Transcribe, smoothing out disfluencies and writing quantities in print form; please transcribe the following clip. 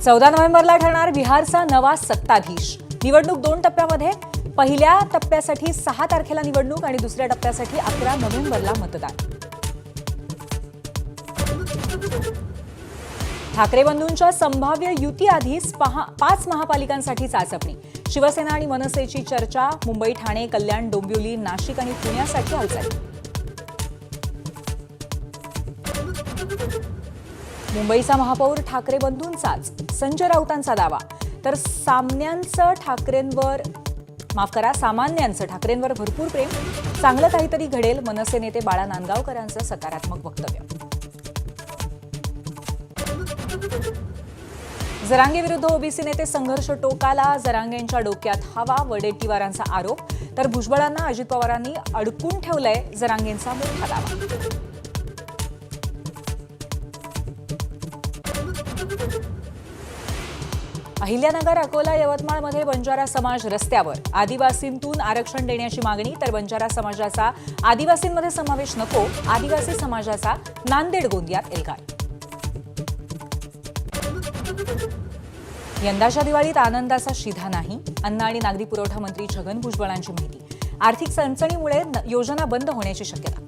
14 नोव्हेंबरला ठरणार बिहारचा नवा सत्ताधीश। निवडणूक 2 टप्प्यामध्ये, पहिल्या टप्प्यासाठी 6 तारखेला निवडणूक आणि दुसऱ्या टप्प्यासाठी 11 नोव्हेंबरला मतदान। ठाकरे बंधूंच्या संभाव्य युतीआधीच 5 महापालिकांसाठी चाचपणी। शिवसेना आणि मनसेची चर्चा। मुंबई, ठाणे, कल्याण, डोंबिवली, नाशिक आणि पुण्यासाठी हालचाल। मुंबईचा महापौर ठाकरे बंधूंचाच, संजय राऊतांचा दावा। तर सामान्यांचं ठाकरेंवर भरपूर प्रेम, चांगलं काहीतरी घडेल। मनसे नेते बाळा नांदगावकरांचं सकारात्मक वक्तव्य। जरांगे विरुद्ध ओबीसी नेते संघर्ष टोकाला। जरांगेंच्या डोक्यात हवा, वडेट्टीवारांचा आरोप। तर भुजबळांना अजित पवारांनी अडकून ठेवलंय, जरांगेंचा मोठा दावा। अहिल्यानगर, अकोला, यवतमाळमध्ये बंजारा समाज रस्त्यावर। आदिवासींतून आरक्षण देण्याची मागणी। तर बंजारा समाजाचा आदिवासींमध्ये समावेश नको, आदिवासी समाजाचा नांदेड, गोंदियात एल्गार। यंदाच्या दिवाळीत आनंदाचा शिधा नाही, अन्न आणि नागरी पुरवठा मंत्री छगन भुजबळांची माहिती। आर्थिक चणचणीमुळे योजना बंद होण्याची शक्यता।